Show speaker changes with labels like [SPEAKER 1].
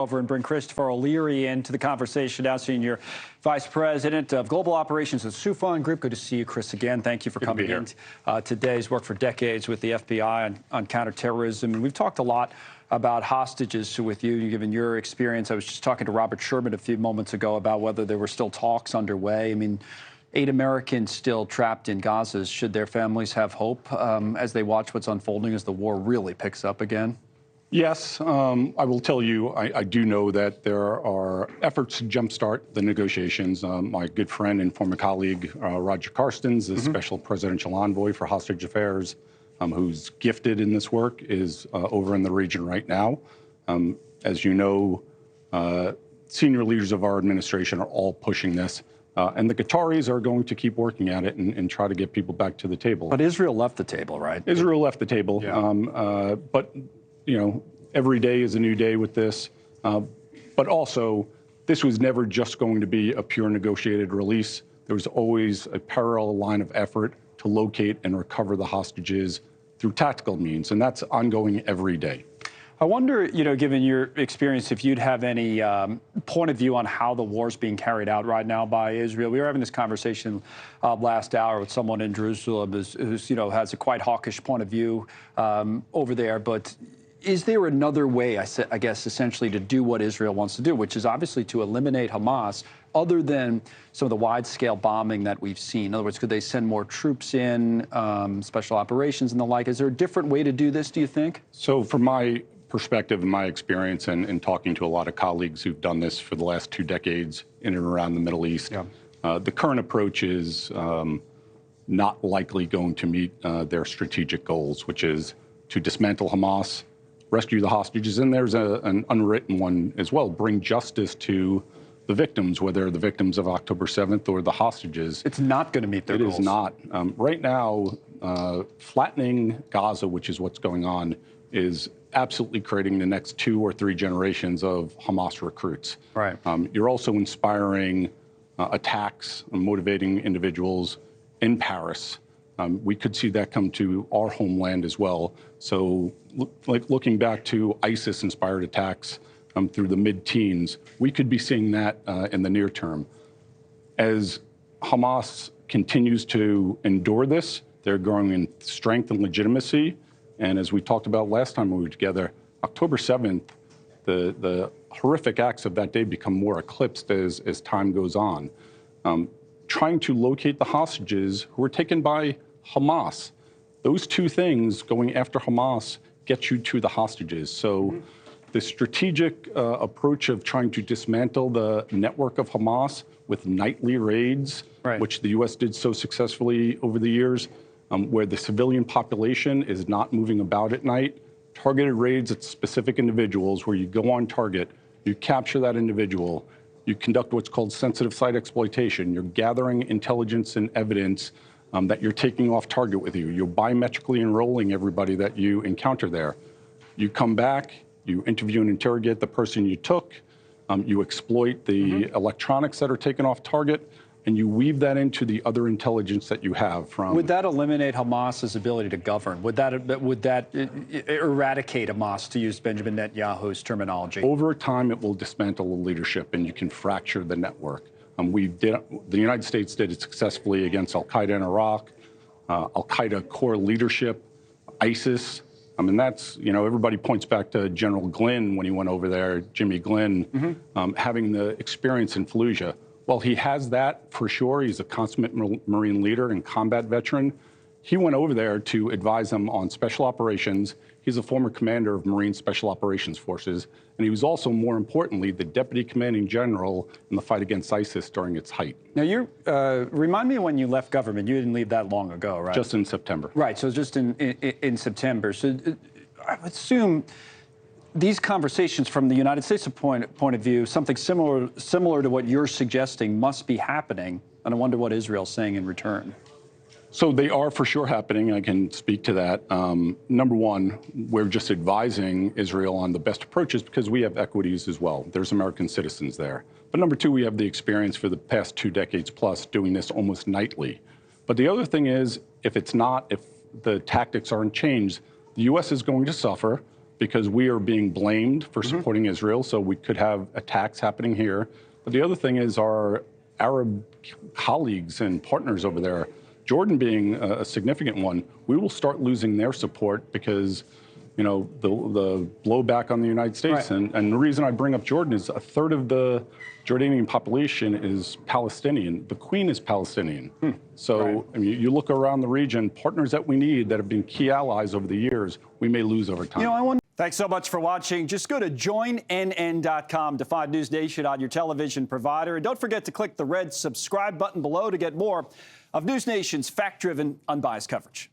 [SPEAKER 1] Over and bring Christopher O'Leary into the conversation now, Senior Vice President of Global Operations at Sufon Group. Good to see you, Chris, again. Thank you for coming in today. He's worked for decades with the FBI on counterterrorism. And we've talked a lot about hostages with you, given your experience. I was just talking to Robert Sherman a few moments ago about whether there were still talks underway. I mean, 8 Americans still trapped in Gaza. Should their families have hope as they watch what's unfolding as the war really picks up again?
[SPEAKER 2] Yes, I will tell you, I do know that there are efforts to jumpstart the negotiations. My good friend and former colleague, Roger Carstens, the Special Presidential Envoy for Hostage Affairs, who's gifted in this work, is over in the region right now. As you know, senior leaders of our administration are all pushing this. And the Qataris are going to keep working at it and try to get people back to the table.
[SPEAKER 1] But Israel left the table, right?
[SPEAKER 2] Israel left the table. Yeah. But you know, every day is a new day with this. But also, this was never just going to be a pure negotiated release. There was always a parallel line of effort to locate and recover the hostages through tactical means, and that's ongoing every day.
[SPEAKER 1] I wonder, you know, given your experience, if you'd have any point of view on how the war's being carried out right now by Israel. We were having this conversation last hour with someone in Jerusalem who's, you know, has a quite hawkish point of view over there, but is there another way, I guess, essentially to do what Israel wants to do, which is obviously to eliminate Hamas, other than some of the wide-scale bombing that we've seen? In other words, could they send more troops in, special operations and the like? Is there a different way to do this, do you think?
[SPEAKER 2] So from my perspective and my experience and talking to a lot of colleagues who've done this for the last 2 decades in and around the Middle East, the current approach is not likely going to meet their strategic goals, which is to dismantle Hamas, rescue the hostages, and there's an unwritten one as well, bring justice to the victims, whether the victims of October 7th or the hostages.
[SPEAKER 1] It's not going to meet their goals.
[SPEAKER 2] It is not. Right now, flattening Gaza, which is what's going on, is absolutely creating the next 2 or 3 generations of Hamas recruits.
[SPEAKER 1] Right.
[SPEAKER 2] You're also inspiring attacks and motivating individuals in Paris. We could see that come to our homeland as well. So, like looking back to ISIS-inspired attacks through the mid-teens, we could be seeing that in the near term. As Hamas continues to endure this, they're growing in strength and legitimacy. And as we talked about last time we were together, October 7th, the horrific acts of that day become more eclipsed as time goes on. Trying to locate the hostages who were taken by Hamas. Those 2 things, going after Hamas, get you to the hostages. So the strategic approach of trying to dismantle the network of Hamas with nightly raids, which the U.S. did so successfully over the years, where the civilian population is not moving about at night, targeted raids at specific individuals where you go on target, you capture that individual, you conduct what's called sensitive site exploitation. You're gathering intelligence and evidence that you're taking off target with you. You're biometrically enrolling everybody that you encounter there. You come back, you interview and interrogate the person you took, you exploit the electronics that are taken off target, and you weave that into the other intelligence that you have from...
[SPEAKER 1] Would that eliminate Hamas's ability to govern? Would that eradicate Hamas, to use Benjamin Netanyahu's terminology?
[SPEAKER 2] Over time, it will dismantle the leadership, and you can fracture the network. The United States did it successfully against al-Qaeda in Iraq, al-Qaeda core leadership, ISIS. I mean, that's, you know, everybody points back to General Glynn when he went over there, Jimmy Glynn, having the experience in Fallujah. Well, he has that for sure. He's a consummate Marine leader and combat veteran. He went over there to advise them on special operations. He's a former commander of Marine Special Operations Forces, and he was also, more importantly, the deputy commanding general in the fight against ISIS during its height.
[SPEAKER 1] Now, remind me when you left government. You didn't leave that long ago, right?
[SPEAKER 2] Just in September.
[SPEAKER 1] Right, so just in September. So I would assume these conversations from the United States point of view, something similar to what you're suggesting must be happening, and I wonder what Israel's saying in return.
[SPEAKER 2] So they are for sure happening. I can speak to that. Number one, we're just advising Israel on the best approaches because we have equities as well. There's American citizens there. But number two, we have the experience for the past 2 decades plus doing this almost nightly. But the other thing is, if the tactics aren't changed, the U.S. is going to suffer. because we are being blamed for supporting Israel, so we could have attacks happening here. But the other thing is our Arab colleagues and partners over there, Jordan being a significant one, we will start losing their support because, you know, the blowback on the United States.
[SPEAKER 1] Right.
[SPEAKER 2] And the reason I bring up Jordan is a third of the Jordanian population is Palestinian. The Queen is Palestinian. So I mean, you look around the region, partners that we need that have been key allies over the years, we may lose over time.
[SPEAKER 1] You know, I wonder. Thanks so much for watching. Just go to joinnn.com to find NewsNation on your television provider. And don't forget to click the red subscribe button below to get more of NewsNation's fact-driven, unbiased coverage.